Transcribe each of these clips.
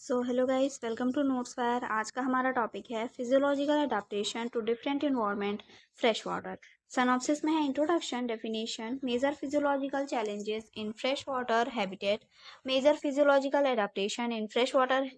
So hello guys, welcome to notes fire. आज का हमारा टॉपिक है physiological adaptation to different environment fresh water. Synopsis में है introduction, definition, major physiological challenges in fresh water habitat, major physiological adaptation in fresh water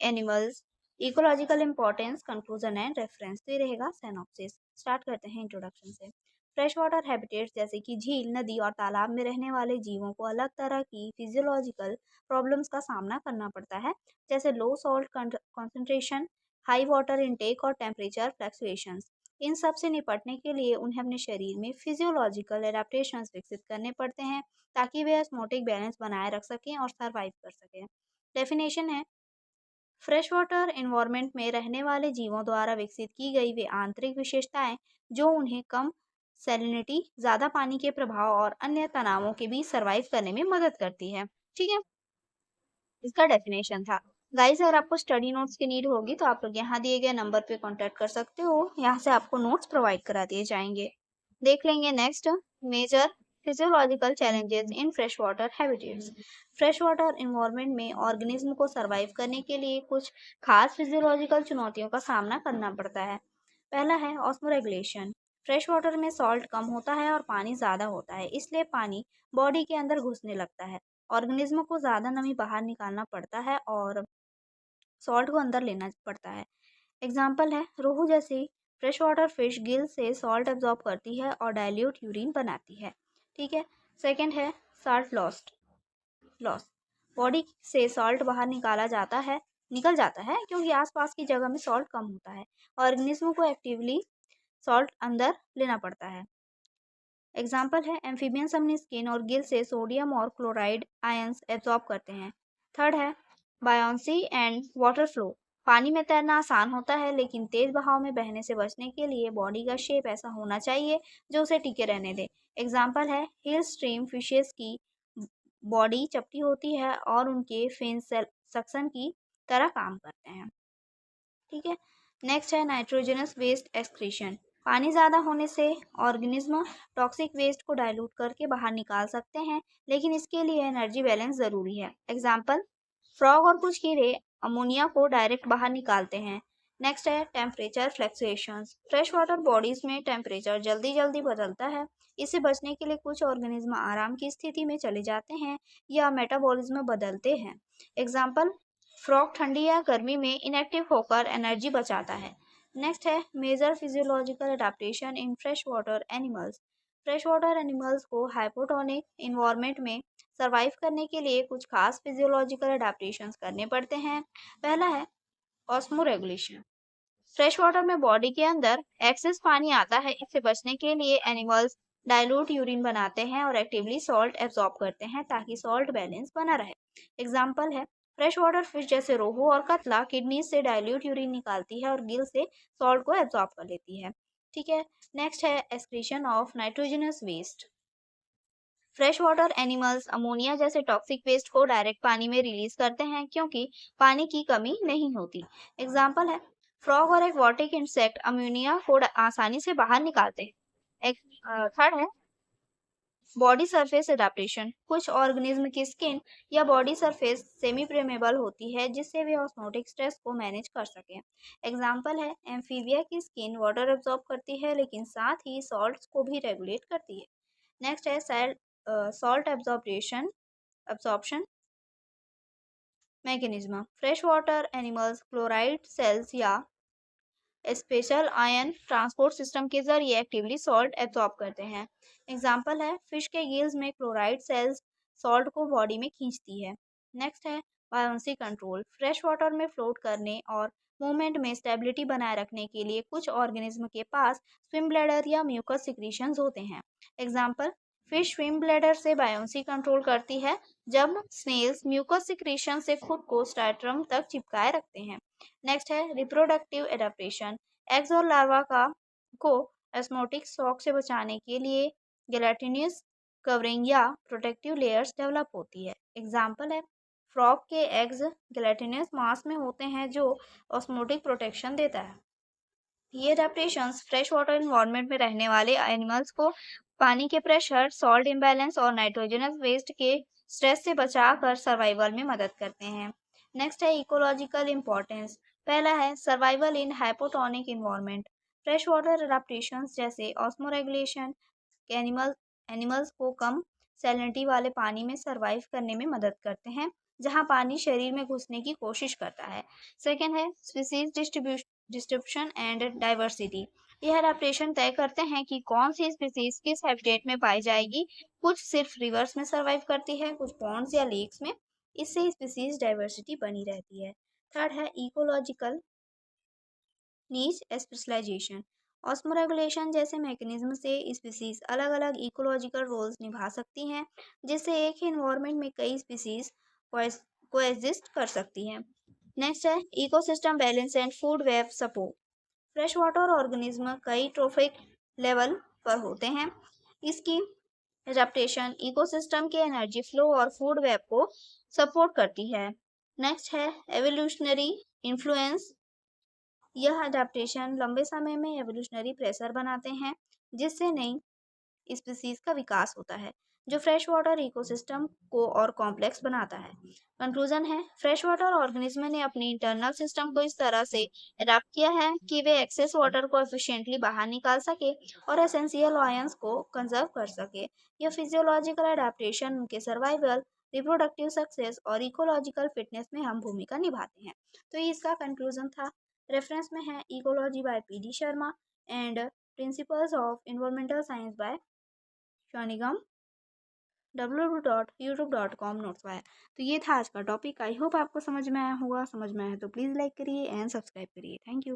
animals, ecological importance, conclusion and reference. तो ये रहेगा synopsis. Start करते हैं introduction से। Fresh water habitats जैसे कि झील, नदी और तालाब में रहने वाले जीवों को अलग तरह की फिजियोलॉजिकल प्रॉब्लम्स का सामना करना पड़ता है, जैसे लो salt concentration, high water intake और टेम्परेचर फ्लक्चुएशंस। इन सब से निपटने के लिए उन्हें अपने शरीर में फिजियोलॉजिकल एडेप्टेशंस विकसित करने पड़ते हैं ताकि वे ऑस्मोटिक बैलेंस बनाए रख सकें और सरवाइव कर सकें। डेफिनेशन है, फ्रेश वाटर इन्वायरमेंट में रहने वाले जीवों द्वारा विकसित की गई वे आंतरिक विशेषताएं जो उन्हें कम सैलिनिटी, ज़्यादा पानी के प्रभाव और अन्य तनावों के बीच सरवाइव करने में मदद करती है। ठीक है, इसका डेफिनेशन था। गाइस, अगर आपको स्टडी नोट्स की नीड होगी तो आप लोग यहाँ दिए गए नंबर पे कांटेक्ट कर सकते हो। यहाँ से आपको नोट्स प्रोवाइड करा दिए जाएंगे। देख लेंगे next, major physiological challenges in fresh water habitats. Fresh water environment में ऑर्गेनिज्म को सरवाइव करने के लिए कुछ खास फिजियोलॉजिकल चुनौतियों का सामना करना पड़ता है। पहला है ऑस्मोरेगुलेशन। फ्रेश वाटर में सॉल्ट कम होता है और पानी ज़्यादा होता है, इसलिए पानी बॉडी के अंदर घुसने लगता है। ऑर्गेनिज्म को ज़्यादा नमी बाहर निकालना पड़ता है और सॉल्ट को अंदर लेना पड़ता है। एग्जाम्पल है, रोहू जैसी फ्रेश वाटर फिश गिल से सॉल्ट एब्जॉर्ब करती है और डाइल्यूट यूरिन बनाती है। ठीक है। सेकंड है सॉल्ट लॉस। बॉडी से सॉल्ट बाहर निकल जाता है क्योंकि आसपास की जगह में सॉल्ट कम होता है। ऑर्गेनिज्म को एक्टिवली सॉल्ट अंदर लेना पड़ता है। एग्जाम्पल है, एम्फीबियंस अपनी स्किन और गिल से सोडियम और क्लोराइड आयंस एब्जॉर्ब करते हैं। थर्ड है बायोंसी एंड वाटर फ्लो। पानी में तैरना आसान होता है, लेकिन तेज बहाव में बहने से बचने के लिए बॉडी का शेप ऐसा होना चाहिए जो उसे टिके रहने दे। एग्जाम्पल है, हिल स्ट्रीम फिशेस की बॉडी चपटी होती है और उनके फिन्स सक्शन की तरह काम करते हैं। ठीक है। नेक्स्ट है नाइट्रोजनस वेस्ट एक्सक्रीशन। पानी ज़्यादा होने से ऑर्गेनिज्म टॉक्सिक वेस्ट को डाइल्यूट करके बाहर निकाल सकते हैं, लेकिन इसके लिए एनर्जी बैलेंस ज़रूरी है। एग्जाम्पल, फ्रॉग और कुछ कीड़े अमोनिया को डायरेक्ट बाहर निकालते हैं। नेक्स्ट है temperature fluctuations. Fresh water bodies में टेम्परेचर जल्दी जल्दी बदलता है। इससे बचने के लिए कुछ ऑर्गेनिज्म आराम की स्थिति में चले जाते हैं या मेटाबॉलिज्म बदलते हैं। एग्जाम्पल, फ्रॉग ठंडी या गर्मी में इनएक्टिव होकर एनर्जी बचाता है। नेक्स्ट है major physiological adaptation in fresh water animals. Fresh water animals को हाइपोटोनिक इन्वायरमेंट में सरवाइव करने के लिए कुछ खास फिजियोलॉजिकल अडेप्टेशंस करने पड़ते हैं। पहला है ऑस्मो रेगुलेशन। फ्रेश वाटर में बॉडी के अंदर एक्सेस पानी आता है, इससे बचने के लिए एनिमल्स डाइल्यूट यूरिन बनाते हैं और एक्टिवली सॉल्ट एब्जॉर्ब करते हैं ताकि सॉल्ट बैलेंस बना रहे। एग्जाम्पल है, फ्रेश वाटर फिश जैसे रोहू और कतला किडनी से डाइल्यूट यूरिन निकालती है और गिल से सॉल्ट को एब्जॉर्ब कर लेती है। ठीक है। नेक्स्ट है excretion of nitrogenous waste. Fresh water animals ammonia जैसे टॉक्सिक वेस्ट को डायरेक्ट पानी में रिलीज करते हैं क्योंकि पानी की कमी नहीं होती। एग्जाम्पल है, फ्रॉग और एक्वाटिक इंसेक्ट अमोनिया को आसानी से बाहर निकालते हैं। थर्ड है बॉडी सरफेस एडाप्टेशन। कुछ ऑर्गेनिज्म की स्किन या बॉडी सरफेस सेमी प्रेमेबल होती है जिससे वे ऑस्मोटिक स्ट्रेस को मैनेज कर सकें। एग्जाम्पल है, एम्फीबिया की स्किन वाटर एब्जॉर्ब करती है लेकिन साथ ही सॉल्ट्स को भी रेगुलेट करती है। नेक्स्ट है salt absorption mechanism. Fresh water animals chloride cells या स्पेशल आयन ट्रांसपोर्ट सिस्टम के जरिए एक्टिवली सॉल्ट एब्जॉर्ब करते हैं। एग्जाम्पल है, फिश के गिल्स में क्लोराइड सेल्स सॉल्ट को बॉडी में खींचती है। नेक्स्ट है बायोंसी कंट्रोल। फ्रेश वाटर में फ्लोट करने और मूवमेंट में स्टेबिलिटी बनाए रखने के लिए कुछ ऑर्गेनिज्म के पास स्विम ब्लैडर या म्यूकस सिक्रीशंस होते हैं। एग्जाम्पल, फिश स्विम ब्लैडर से बायोंसी कंट्रोल करती है, जब स्नेल्स म्यूकस सिक्रीशन से खुद को स्टार्ट्रम तक चिपकाए रखते हैं। नेक्स्ट है रिप्रोडक्टिव एडाप्टेशन। एग्स और लार्वा को एस्मोटिक शॉक से बचाने के लिए गेलाटिनस कवरिंग या प्रोटेक्टिव लेयर्स डेवलप होती है। एग्जाम्पल है, फ्रॉग के एग्स गेलाटिनस मास में होते हैं जो ऑस्मोटिक प्रोटेक्शन देता है। ये एडेप्टेशंस फ्रेश वाटर इन्वायरमेंट में रहने वाले एनिमल्स को पानी के प्रेशर, सॉल्ट इम्बैलेंस और नाइट्रोजनस वेस्ट के स्ट्रेस से बचाकर सर्वाइवल में मदद करते हैं। नेक्स्ट है इकोलॉजिकल इम्पोर्टेंस। पहला है सर्वाइवल इन hypotonic environment. Fresh water adaptations जैसे ऑस्मोरेगुलेशन एनिमल्स को कम सैलिनिटी वाले पानी में सर्वाइव करने में मदद करते हैं, जहां पानी शरीर में घुसने की कोशिश करता है। सेकेंड है स्पीसीज डिस्ट्रीब्यूशन एंड डाइवर्सिटी। यह अडेप्टेशन तय करते हैं कि कौन सी स्पीसीज किस हैबिटेट में पाई जाएगी। कुछ सिर्फ रिवर्स में सर्वाइव करती है, कुछ पॉन्ड्स या लेक्स में। इससे स्पीसीज डाइवर्सिटी बनी रहती है। थर्ड है इकोलॉजिकल नीच स्पेशलाइजेशन। ऑस्मोरेगुलेशन जैसे मैकेनिज्म से स्पीसीज अलग अलग इकोलॉजिकल रोल्स निभा सकती हैं, जिससे एक ही इन्वायरमेंट में कई स्पीसीज कोएग्जिस्ट कर सकती हैं। नेक्स्ट है ecosystem balance and food web support. Fresh water organism कई ट्रोफिक लेवल पर होते हैं। इसकी एडेप्टेशन इकोसिस्टम के एनर्जी फ्लो और फूड वेब को सपोर्ट करती है। नेक्स्ट है एवोल्यूशनरी इन्फ्लुएंस। यह अडेप्टेशन लंबे समय में एवोल्यूशनरी प्रेशर बनाते हैं, जिससे नई स्पीसीज का विकास होता है, जो फ्रेश वाटर इकोसिस्टम को और कॉम्प्लेक्स बनाता है। कंक्लूजन है फ्रेश वाटर ऑर्गेनिज्म ने अपनी इंटरनल सिस्टम को इस तरह से अडेप्ट किया है कि वे एक्सेस वाटर को एफिशिएंटली बाहर निकाल सके और एसेंशियल आयंस को कंजर्व कर सके। यह फिजियोलॉजिकल अडेप्टेशन उनके सर्वाइवल, रिप्रोडक्टिव सक्सेस और इकोलॉजिकल फिटनेस में अहम भूमिका निभाते हैं। तो ये इसका कंक्लूजन था। रेफरेंस में है ecology by P D Sharma and principles of environmental science by शॉनिगम www.youtube.com नोट्स वाया। तो ये था आज का टॉपिक। आई होप आपको समझ में आया होगा। समझ में आया तो प्लीज़ लाइक करिए एंड सब्सक्राइब करिए। Thank you.